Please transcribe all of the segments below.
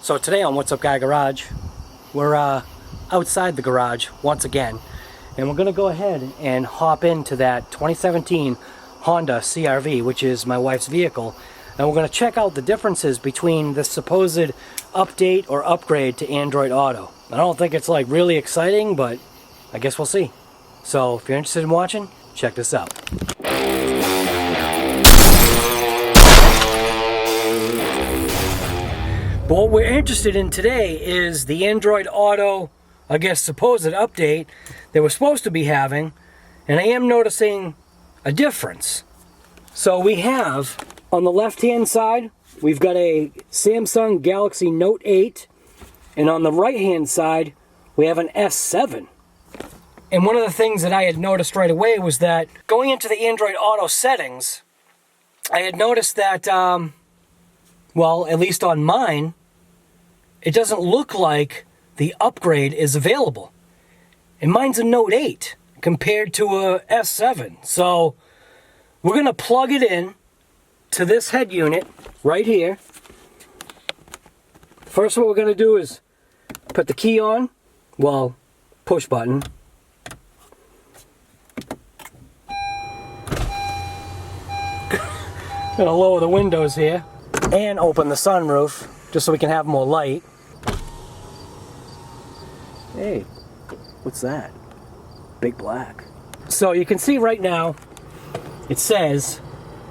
So today on What's Up Guy Garage, we're outside the garage once again, and we're going to go ahead and hop into that 2017 Honda CR-V, which is my wife's vehicle, and we're going to check out the differences between the supposed update or upgrade to Android Auto. I don't think it's like really exciting, but I guess we'll see. So if you're interested in watching, check this out. But what we're interested in today is the Android Auto, I guess, supposed update that we're supposed to be having, and I am noticing a difference. So we have, on the left-hand side, we've got a Samsung Galaxy Note 8, and on the right-hand side, we have an S7. And one of the things that I had noticed right away was that going into the Android Auto settings, I had noticed that, well, at least on mine, it doesn't look like the upgrade is available. And mine's a Note 8 compared to a S7. So we're going to plug it in to this head unit right here. First, what we're going to do is put the key on, well, push button. Gonna lower the windows here and open the sunroof just so we can have more light. Hey, what's that? Big Black. So you can see right now it says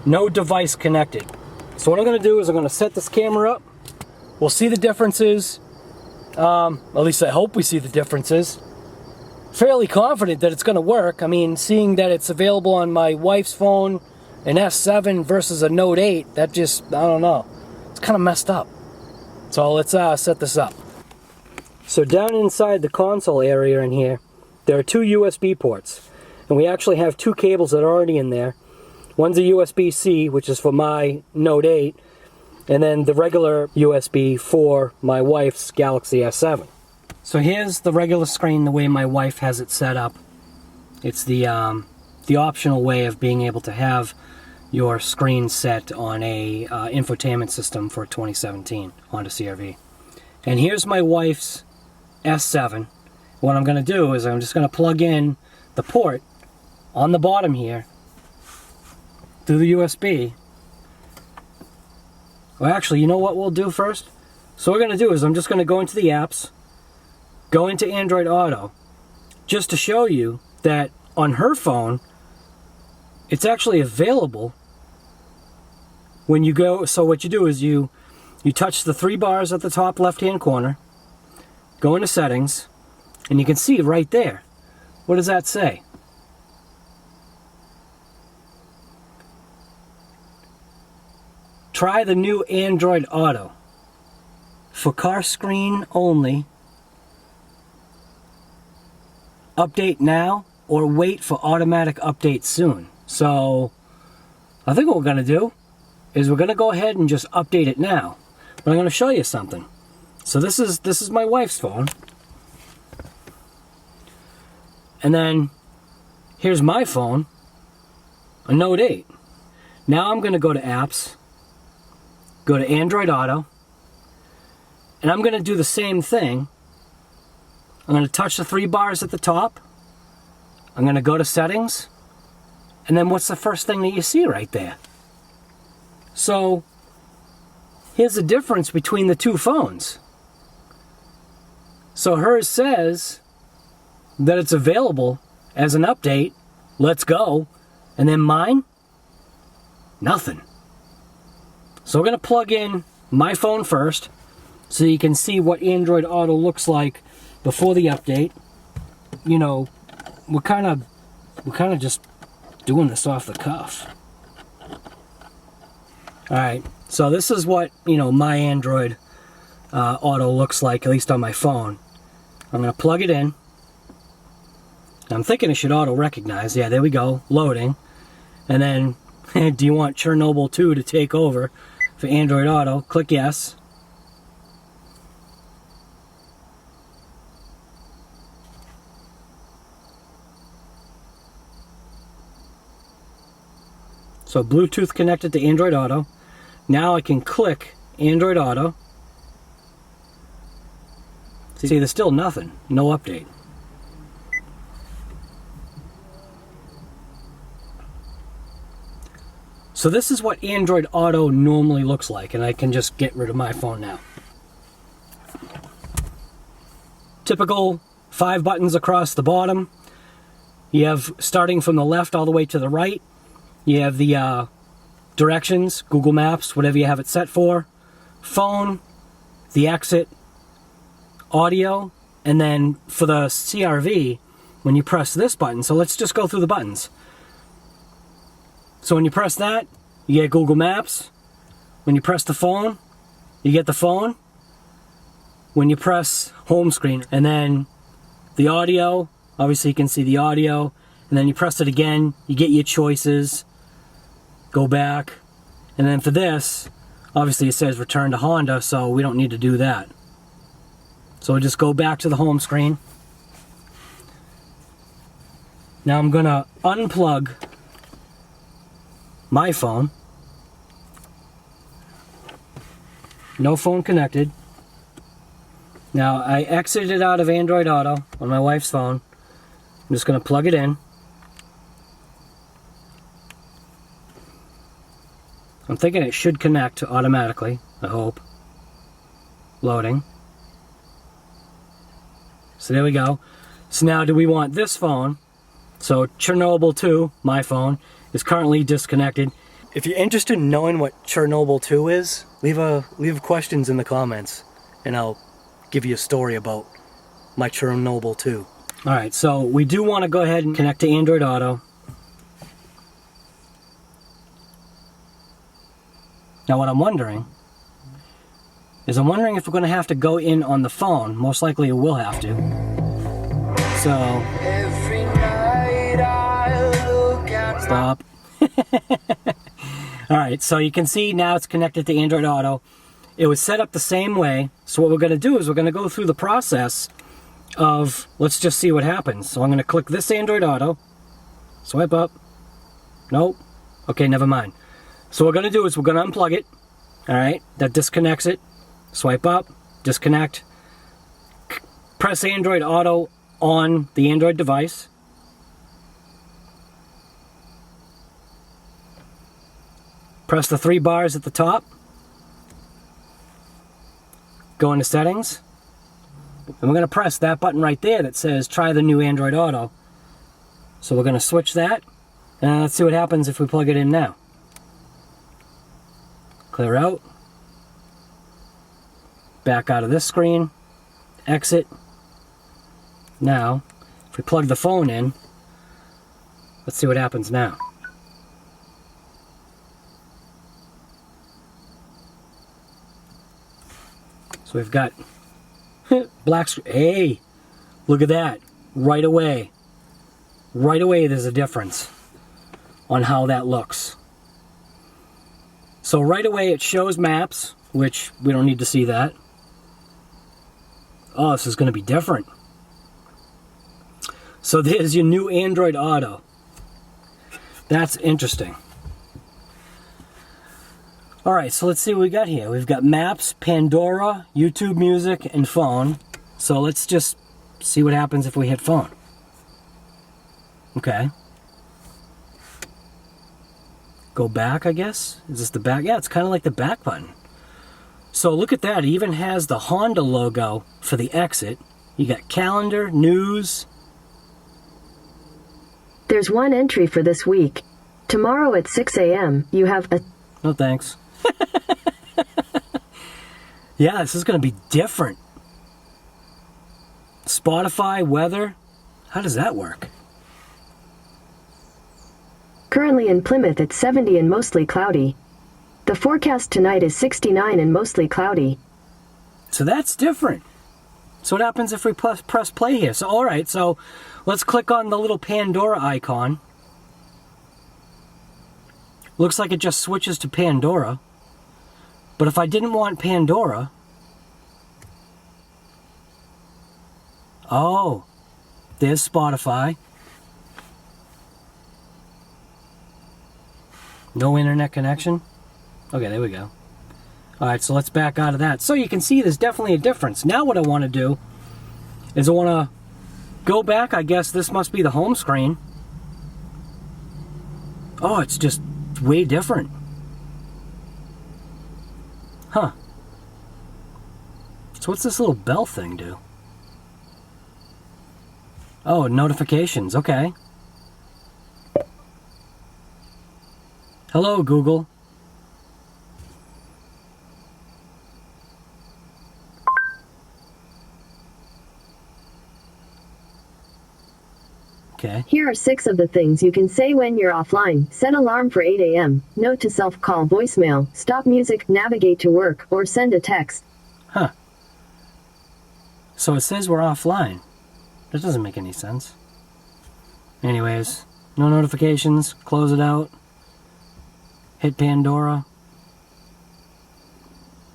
no device connected. So what I'm going to do is I'm going to set this camera up. We'll see the differences. At least I hope we see the differences. Fairly confident that it's going to work. I mean, seeing that it's available on my wife's phone, an S7 versus a Note 8, that just, I don't know. It's kind of messed up. So let's set this up. So down inside the console area in here, there are two USB ports. And we actually have two cables that are already in there. One's a USB-C, which is for my Note 8, and then the regular USB for my wife's Galaxy S7. So here's the regular screen the way my wife has it set up. It's the optional way of being able to have your screen set on a infotainment system for 2017 Honda CR-V. And here's my wife's S7. What I'm going to do is I'm just going to plug in the port on the bottom here through the USB. Well, actually, you know what we'll do first? So what we're going to do is I'm just going to go into the apps, go into Android Auto, just to show you that on her phone, it's actually available when you go. So what you do is you touch the three bars at the top left-hand corner, go into settings, and you can see right there. What does that say? Try the new Android Auto. For car screen only. Update now or wait for automatic update soon. So I think what we're going to do is we're going to go ahead and just update it now. But I'm going to show you something. So this is my wife's phone. And then here's my phone, a Note 8. Now I'm going to go to apps, go to Android Auto, and I'm going to do the same thing. I'm going to touch the three bars at the top. I'm going to go to settings. And then what's the first thing that you see right there? So here's the difference between the two phones. So hers says that it's available as an update. Let's go. And then mine, nothing. So we're going to plug in my phone first so you can see what Android Auto looks like before the update. You know, we're kind of just doing this off the cuff. Alright, so this is what, you know, my Android Auto looks like, at least on my phone. I'm going to plug it in. I'm thinking it should auto recognize. Yeah, there we go, loading. And then, do you want Chernobyl 2 to take over for Android Auto? Click yes. So Bluetooth connected to Android Auto. Now I can click Android Auto. See, there's still nothing. No update. So this is what Android Auto normally looks like, and I can just get rid of my phone now. Typical 5 buttons across the bottom. You have, starting from the left all the way to the right, you have the directions, Google Maps, whatever you have it set for, phone, the exit, audio, and then for the CRV, when you press this button, so let's just go through the buttons. So when you press that, you get Google Maps. When you press the phone, you get the phone. When you press home screen, and then the audio, obviously you can see the audio, and then you press it again, you get your choices, go back, and then for this, obviously it says return to Honda, so we don't need to do that. So we'll just go back to the home screen. Now I'm gonna unplug my phone. No phone connected. Now I exited out of Android Auto on my wife's phone. I'm just going to plug it in. I'm thinking it should connect automatically, I hope. Loading. So there we go. So now do we want this phone? So Chernobyl 2, my phone, is currently disconnected. If you're interested in knowing what Chernobyl 2 is, leave questions in the comments and I'll give you a story about my Chernobyl 2. Alright, so we do want to go ahead and connect to Android Auto. Now what I'm wondering is if we're going to have to go in on the phone. Most likely we will have to. So, every night I look at stop. Alright, so you can see now it's connected to Android Auto. It was set up the same way. So what we're going to do is we're going to go through the process of, let's just see what happens. So I'm going to click this Android Auto. Swipe up. Nope. Okay, never mind. So what we're going to do is we're going to unplug it. Alright, that disconnects it. Swipe up, disconnect. Press Android Auto on the Android device. Press the 3 bars at the top. Go into settings. And we're going to press that button right there that says try the new Android Auto. So we're going to switch that. And let's see what happens if we plug it in now. Clear out. Back out of this screen. Exit. Now, if we plug the phone in, let's see what happens now. So we've got black screen. Hey, look at that. Right away. Right away there's a difference on how that looks. So right away it shows maps, which we don't need to see that. Oh, this is going to be different. So there's your new Android Auto. That's interesting. Alright, so let's see what we got here. We've got Maps, Pandora, YouTube Music, and Phone. So let's just see what happens if we hit Phone. Okay. Go back, I guess? Is this the back? Yeah, it's kind of like the back button. So look at that. It even has the Honda logo for the exit. You got calendar, news. There's one entry for this week. Tomorrow at 6 a.m. you have a... No thanks. Yeah, this is going to be different. Spotify, weather. How does that work? Currently in Plymouth it's 70 and mostly cloudy. The forecast tonight is 69 and mostly cloudy. So that's different. So what happens if we press play here? So alright, so let's click on the little Pandora icon. Looks like it just switches to Pandora. But if I didn't want Pandora... Oh, there's Spotify. No internet connection? Okay, there we go. Alright, so let's back out of that. So you can see there's definitely a difference. Now what I want to do is I want to go back. I guess this must be the home screen. Oh, it's just way different. Huh. So what's this little bell thing do? Oh, notifications. Okay. Hello, Google. Okay. Here are 6 of the things you can say when you're offline. Set alarm for 8 a.m., note to self, call voicemail, stop music, navigate to work, or send a text. Huh. So it says we're offline. That doesn't make any sense. Anyways, no notifications, close it out. Hit Pandora.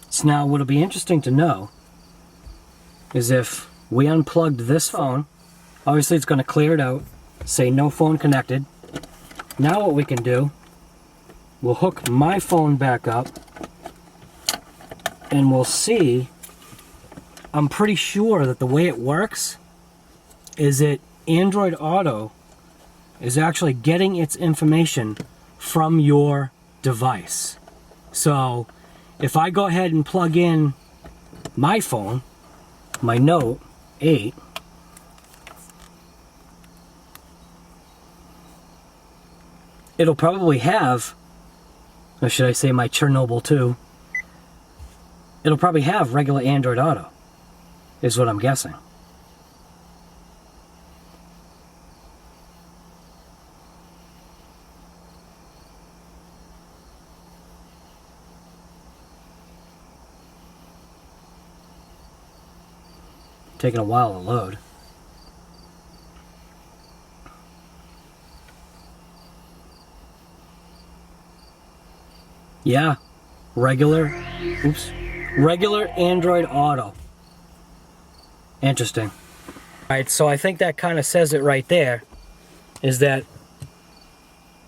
So now what'll be interesting to know is if we unplugged this phone, obviously it's going to clear it out, say no phone connected. Now what we can do, we'll hook my phone back up and we'll see. I'm pretty sure that the way it works is that Android Auto is actually getting its information from your device. So if I go ahead and plug in my phone, my Note 8, it'll probably have, or should I say my Chernobyl 2, it'll probably have regular Android Auto, is what I'm guessing. Taking a while to load. Yeah, regular Android Auto. Interesting. Alright, so I think that kind of says it right there, is that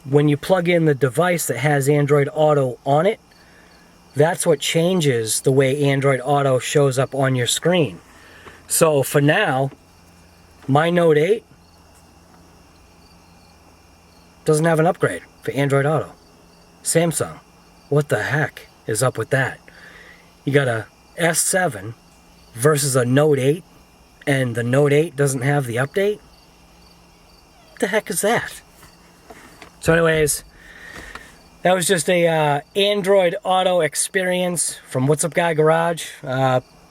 when you plug in the device that has Android Auto on it, that's what changes the way Android Auto shows up on your screen. So for now, my Note 8 doesn't have an upgrade for Android Auto. Samsung, what the heck is up with that? You got a S7 versus a Note 8, and the Note 8 doesn't have the update? What the heck is that? So anyways, that was just a Android Auto experience from What's Up Guy Garage.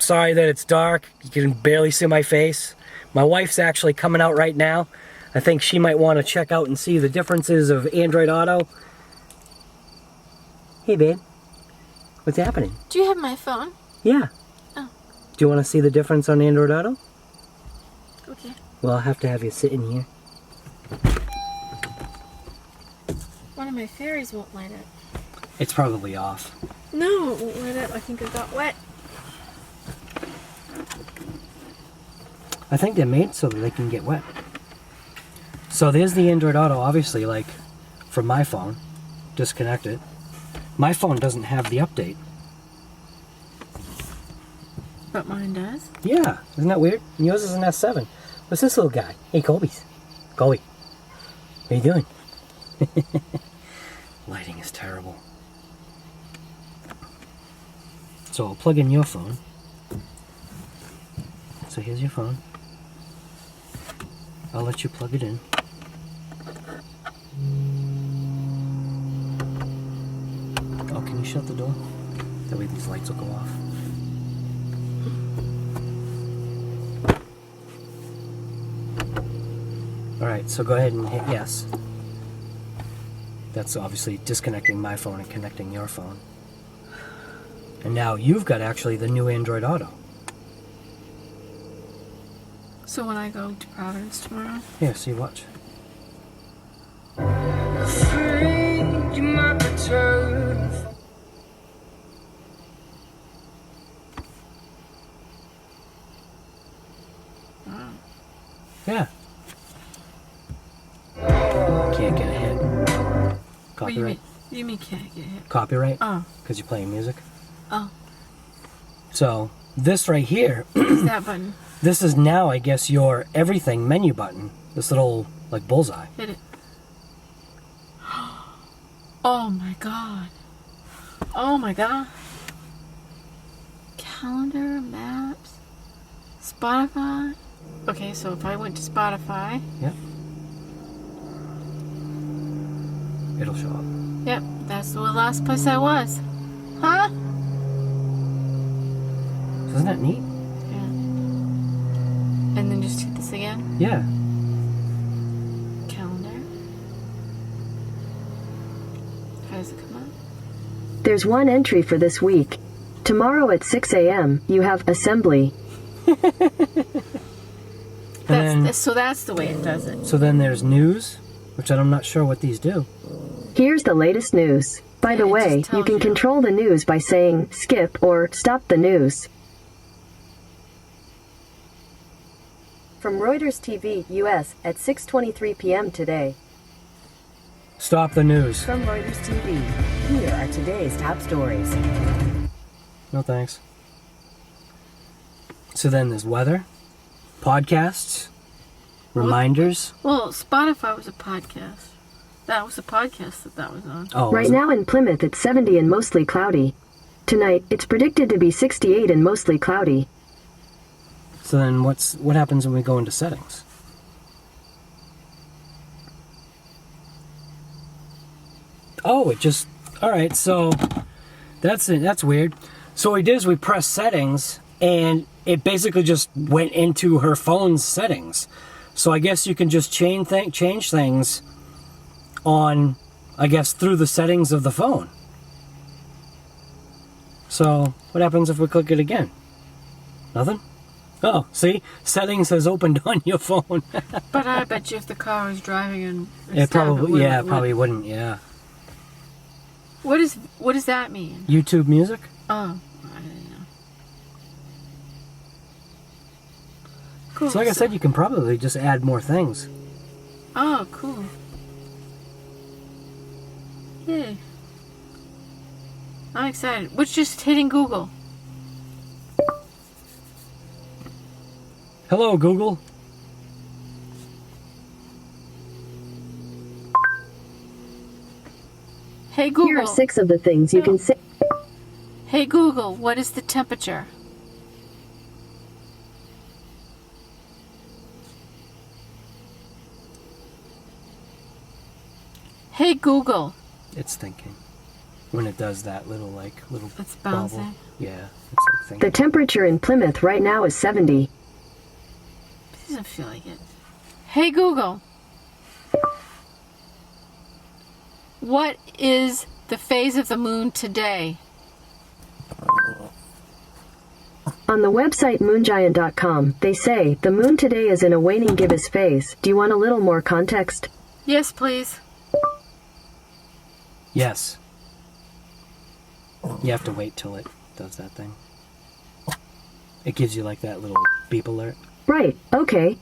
Sorry that it's dark. You can barely see my face. My wife's actually coming out right now. I think she might want to check out and see the differences of Android Auto. Hey, babe. What's happening? Do you have my phone? Yeah. Oh. Do you want to see the difference on Android Auto? Okay. Well, I'll have to have you sit in here. One of my fairies won't light up. It's probably off. No, it won't light up. I think it got wet. I think they're made so that they can get wet. So there's the Android Auto, obviously, like, from my phone. Disconnect it. My phone doesn't have the update. But mine does? Yeah, isn't that weird? And yours is an S7. What's this little guy? Hey, Colby's. Colby. What are you doing? Lighting is terrible. So I'll plug in your phone. So here's your phone. I'll let you plug it in. Oh, can you shut the door? That way these lights will go off. Alright, so go ahead and hit yes. That's obviously disconnecting my phone and connecting your phone. And now you've got actually the new Android Auto. So when I go to Providence tomorrow? Here, see, watch. Wow. Yeah. Can't get a hit. Copyright. You mean can't get hit? Copyright? Oh. Because you're playing music. Oh. So, this right here, Is that button? This is now, I guess, your everything menu button. This little, like, bullseye. Hit it. Oh my god. Oh my god. Calendar, maps, Spotify. Okay, so if I went to Spotify. Yep. It'll show up. Yep, that's the last place I was. Huh? Isn't that neat? Yeah. And then just hit this again. Yeah. Calendar. How does it come up? There's one entry for this week. Tomorrow at 6 a.m., you have assembly. So that's the way it does it. So then there's news, which I'm not sure what these do. Here's the latest news. By the way, you can control the news by saying skip or stop the news. From Reuters TV, US, at 6:23 p.m. today. Stop the news. From Reuters TV, here are today's top stories. No thanks. So then there's weather, podcasts, reminders. Well, Spotify was a podcast. That was a podcast that was on. Oh, Right now in Plymouth, it's 70 and mostly cloudy. Tonight, it's predicted to be 68 and mostly cloudy. So then what happens when we go into settings? Oh, it just, all right, so that's it. That's weird. So what we did is we pressed settings, and it basically just went into her phone's settings. So I guess you can just change things on, I guess, through the settings of the phone. So what happens if we click it again? Nothing? Oh, see? Settings has opened on your phone. But I bet you if the car was driving and It probably wouldn't, yeah. What does that mean? YouTube music? Oh, I didn't know. Cool. So like I said, you can probably just add more things. Oh, cool. Yay. I'm excited. What's just hitting Google? Hello, Google. Hey Google. Here are 6 of the things you can say. Hey Google, what is the temperature? Hey Google. It's thinking. When it does that little It's bubble. bouncing. Yeah, it's like thinking. The temperature in Plymouth right now is 70. It doesn't feel like it. Hey Google. What is the phase of the moon today? On the website moongiant.com, they say, the moon today is in a waning gibbous phase. Do you want a little more context? Yes, please. Yes. You have to wait till it does that thing. It gives you like that little beep alert. Right, okay.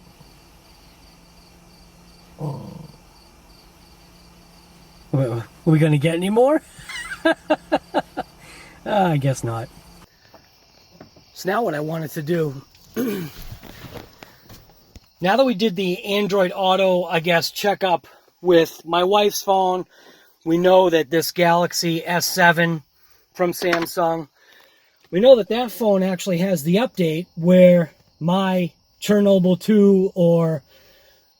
Are we going to get any more? I guess not. So now what I wanted to do, now that we did the Android Auto, I guess, checkup with my wife's phone, we know that this Galaxy S7 from Samsung, we know that that phone actually has the update where my Chernobyl 2 or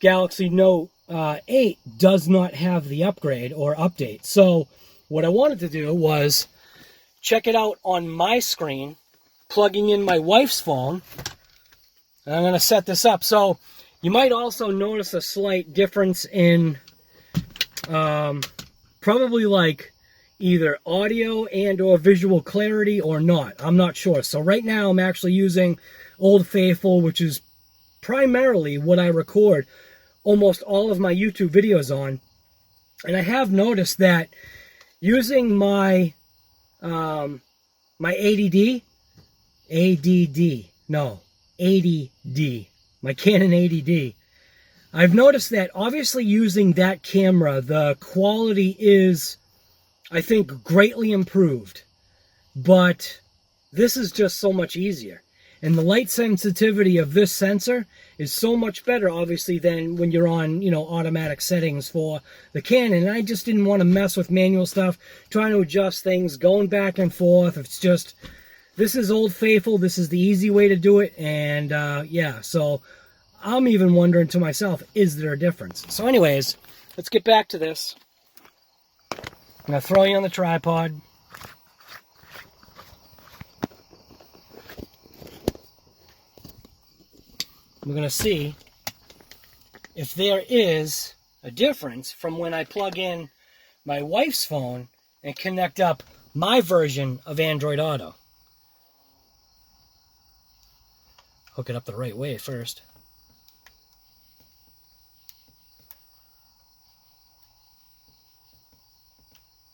Galaxy Note 8 does not have the upgrade or update. So what I wanted to do was check it out on my screen, plugging in my wife's phone. And I'm going to set this up. So you might also notice a slight difference in probably like either audio and or visual clarity or not. I'm not sure. So right now I'm actually using Old Faithful, which is primarily what I record almost all of my YouTube videos on. And I have noticed that using my my ADD, my Canon ADD, I've noticed that obviously using that camera, the quality is, I think, greatly improved. But this is just so much easier. And the light sensitivity of this sensor is so much better, obviously, than when you're on, automatic settings for the Canon. And I just didn't want to mess with manual stuff, trying to adjust things, going back and forth. It's just, this is Old Faithful. This is the easy way to do it. And yeah, so I'm even wondering to myself, is there a difference? So anyways, let's get back to this. I'm going to throw you on the tripod. We're going to see if there is a difference from when I plug in my wife's phone and connect up my version of Android Auto. Hook it up the right way first.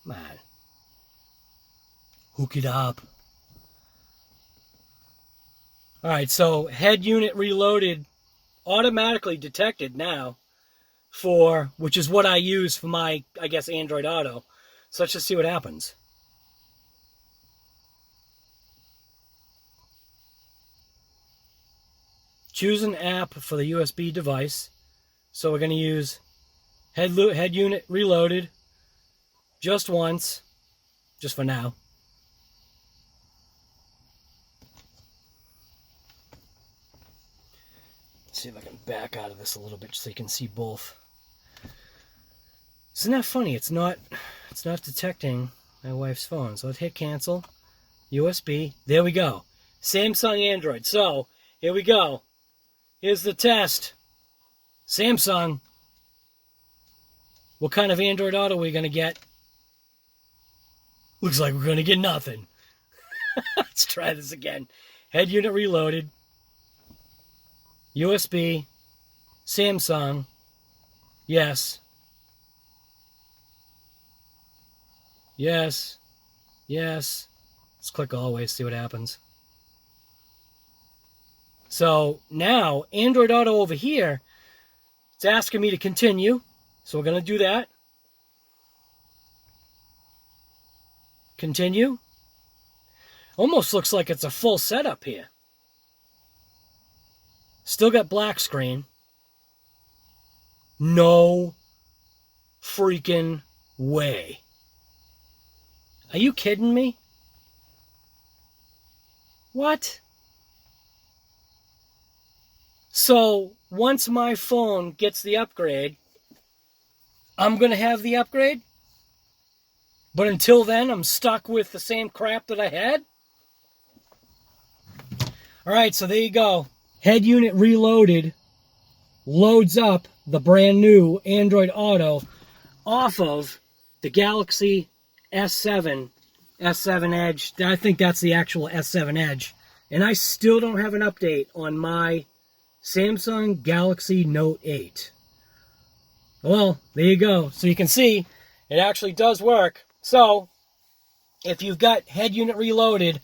Come on. Hook it up. Alright, so head unit reloaded, automatically detected now for, which is what I use for my, I guess, Android Auto. So let's just see what happens. Choose an app for the USB device. So we're going to use head unit reloaded just once, just for now. See if I can back out of this a little bit so you can see both. Isn't that funny? It's not detecting my wife's phone. So let's hit cancel. USB. There we go. Samsung Android. So here we go. Here's the test. Samsung. What kind of Android Auto are we going to get? Looks like we're going to get nothing. Let's try this again. Head unit reloaded. USB, Samsung, yes, yes, yes. Let's click always, see what happens. So now, Android Auto over here, it's asking me to continue. So we're going to do that. Continue. Almost looks like it's a full setup here. Still got black screen. No freaking way. Are you kidding me? What? So, once my phone gets the upgrade, I'm going to have the upgrade? But until then, I'm stuck with the same crap that I had? Alright, so there you go. Head unit reloaded loads up the brand new Android Auto off of the Galaxy S7 Edge. I think that's the actual S7 Edge. And I still don't have an update on my Samsung Galaxy Note 8. Well, there you go. So you can see it actually does work. So if you've got head unit reloaded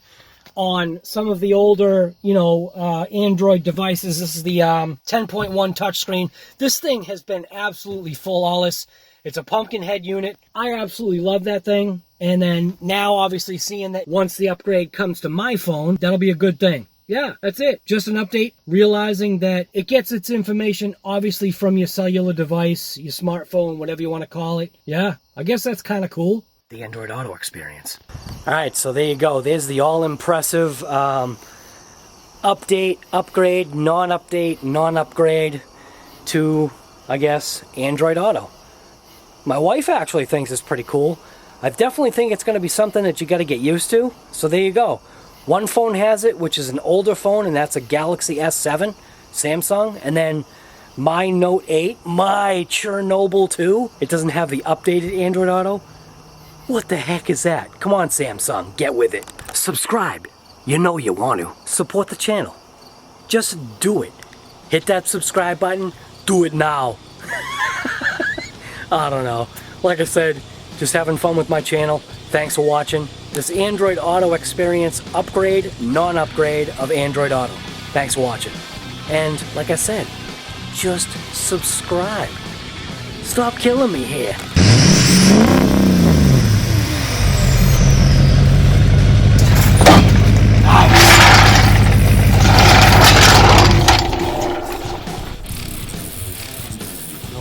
on some of the older, Android devices. This is the 10.1 touchscreen. This thing has been absolutely flawless. It's a pumpkin head unit. I absolutely love that thing. And then now, obviously, seeing that once the upgrade comes to my phone, that'll be a good thing. Yeah, that's it. Just an update, realizing that it gets its information, obviously, from your cellular device, your smartphone, whatever you want to call it. Yeah, I guess that's kind of cool. The Android Auto experience. Alright, so there you go. There's the all-impressive update, upgrade, non-update, non-upgrade to, I guess, Android Auto. My wife actually thinks it's pretty cool. I definitely think it's going to be something that you got to get used to. So there you go. One phone has it, which is an older phone, and that's a Galaxy S7, Samsung. And then my Note 8, my Chernobyl 2, it doesn't have the updated Android Auto. What the heck is that? Come on, Samsung, get with it. Subscribe. You know you want to. Support the channel. Just do it. Hit that subscribe button. Do it now. I don't know. Like I said, just having fun with my channel. Thanks for watching. This Android Auto experience upgrade, non-upgrade of Android Auto. Thanks for watching. And like I said, just subscribe. Stop killing me here.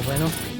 bueno.